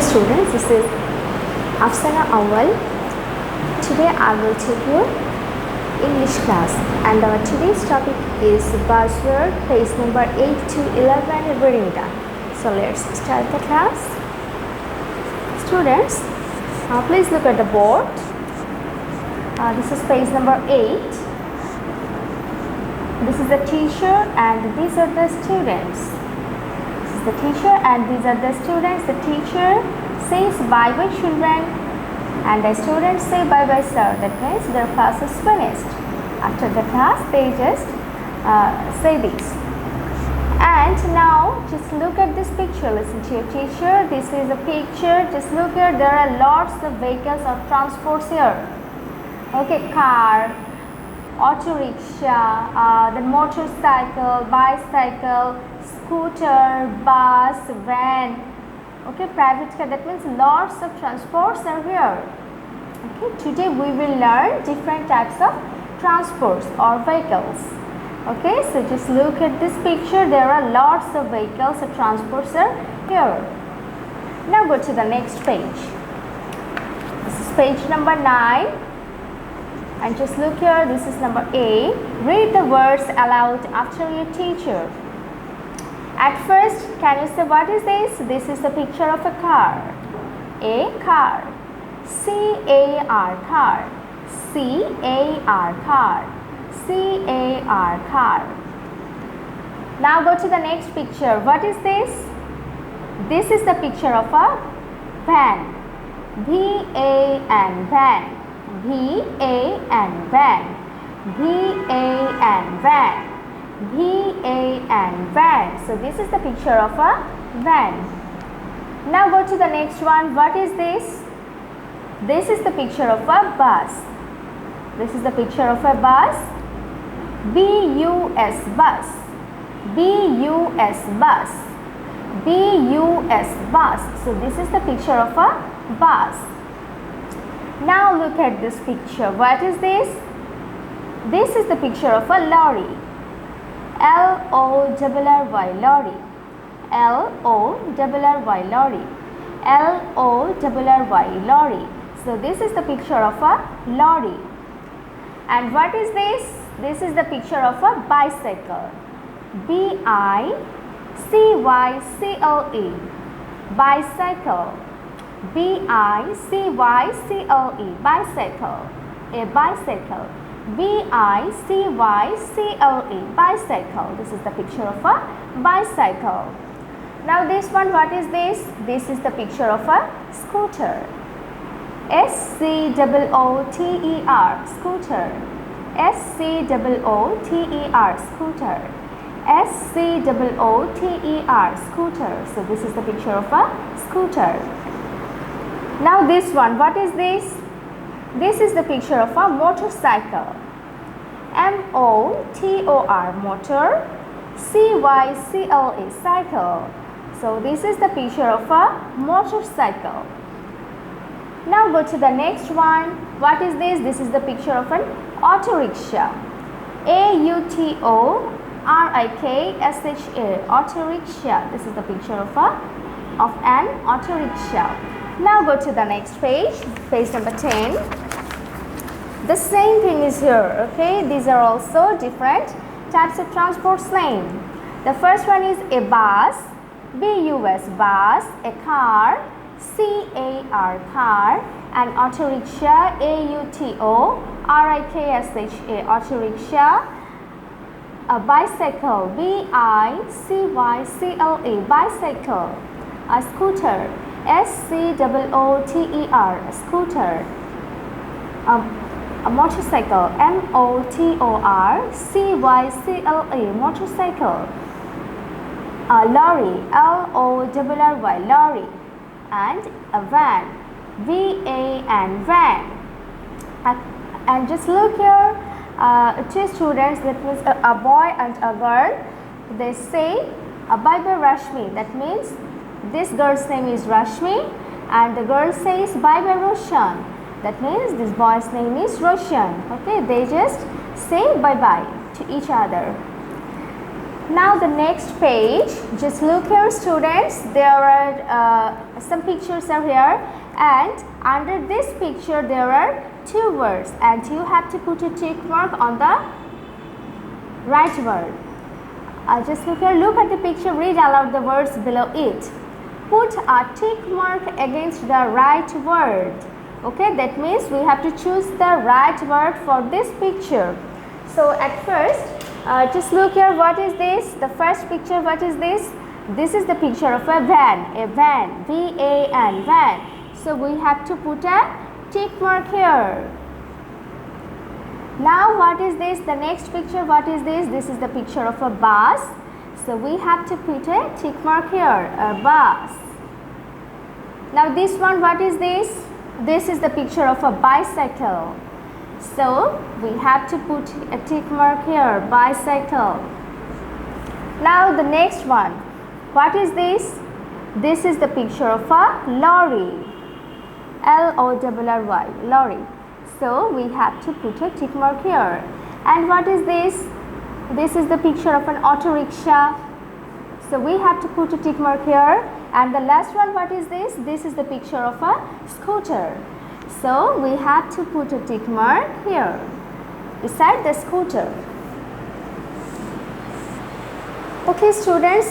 students, this is Afsana Awal. Today I will take you English class, and today's topic is buzzword, page number 8 to 11 reading done. So let's start the class. Students, please look at the board. This is page number 8. This is the teacher and these are the students. This is the teacher and these are the students. The teacher says bye bye children and the students say bye bye sir. That means their class is finished. After the class they just say this. And now just look at this picture. Listen to your teacher. This is a picture. Just look here. There are lots of vehicles or transports here. Okay, car, auto rickshaw, then motorcycle, bicycle, scooter, bus, van. Okay, private car. That means lots of transports are here. Okay, today we will learn different types of transports or vehicles. Okay, so just look at this picture. There are lots of vehicles or transports are here. Now go to the next page. This is page number 9. And just look here, this is number A. Read the words aloud after your teacher. At first, can you say what is this? This is the picture of a car. A car. C-A-R car. C-A-R car. C-A-R car. Now go to the next picture. What is this? This is the picture of a van. V-A-N van. V-A-N van. V-A-N van. V-A-N van. So this is the picture of a van. Now go to the next one. What is this? This is the picture of a bus. This is the picture of a bus. B-U-S bus. B-U-S bus. B-U-S bus. So this is the picture of a bus. Now look at this picture. What is this? This is the picture of a lorry. L-O-R-R-Y lorry. L-O-R-R-Y lorry. L-O-R-R-Y lorry. So this is the picture of a lorry. And what is this? This is the picture of a bicycle. B-I-C-Y-C-L-E. Bicycle. B-I-C-Y-C-L-E. Bicycle. A bicycle. B-I-C-Y-C-L-E. Bicycle. This is the picture of a bicycle. Now this one, what is this? This is the picture of a scooter. S-C-O-O-T-E-R. Scooter. S-C-O-O-T-E-R. Scooter. S-C-O-O-T-E-R. Scooter. So this is the picture of a scooter. Now this one, what is this? This is the picture of a motorcycle. M-O-T-O-R, motor. C-Y-C-L-E, cycle. So this is the picture of a motorcycle. Now go to the next one. What is this? This is the picture of an auto rickshaw. A-U-T-O-R-I-K-S-H-A, auto rickshaw. This is the picture of an auto rickshaw. Now go to the next page, page number 10. The same thing is here, okay? These are also different types of transport's name. The first one is a bus, B-U-S, bus, a car, C-A-R, car, an auto rickshaw, A-U-T-O-R-I-K-S-H-A, auto rickshaw, a bicycle, B-I-C-Y-C-L-E, bicycle, a scooter, S-C-O-O-T-E-R, a scooter, a motorcycle, M-O-T-O-R-C-Y-C-L-E, motorcycle, a lorry, L-O-R-R-Y, lorry, and a van, V-A-N, van. And just look here, two students, that means a boy and a girl, they say bye bye Rashmi. That means this girl's name is Rashmi and the girl says bye bye Roshan. That means this boy's name is Roshan. Okay, they just say bye bye to each other. Now the next page, just look here students, there are some pictures are here, and under this picture there are two words, and you have to put a tick mark on the right word. Just look here, look at the picture, read aloud the words below it. Put a tick mark against the right word. Okay, that means we have to choose the right word for this picture. So at first, just look here, what is this? The first picture, what is this? This is the picture of a van, V-A-N, van. So we have to put a tick mark here. Now what is this? The next picture, what is this? This is the picture of a bus. So we have to put a tick mark here, a bus. Now this one, what is this? This is the picture of a bicycle. So we have to put a tick mark here, bicycle. Now the next one, what is this? This is the picture of a lorry, L-O-R-R-Y, lorry. So we have to put a tick mark here. And what is this? This is the picture of an auto rickshaw. So we have to put a tick mark here. And the last one, what is this? This is the picture of a scooter. So we have to put a tick mark here beside the scooter. Okay students,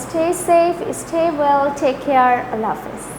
stay safe, stay well, take care, Allah Hafiz.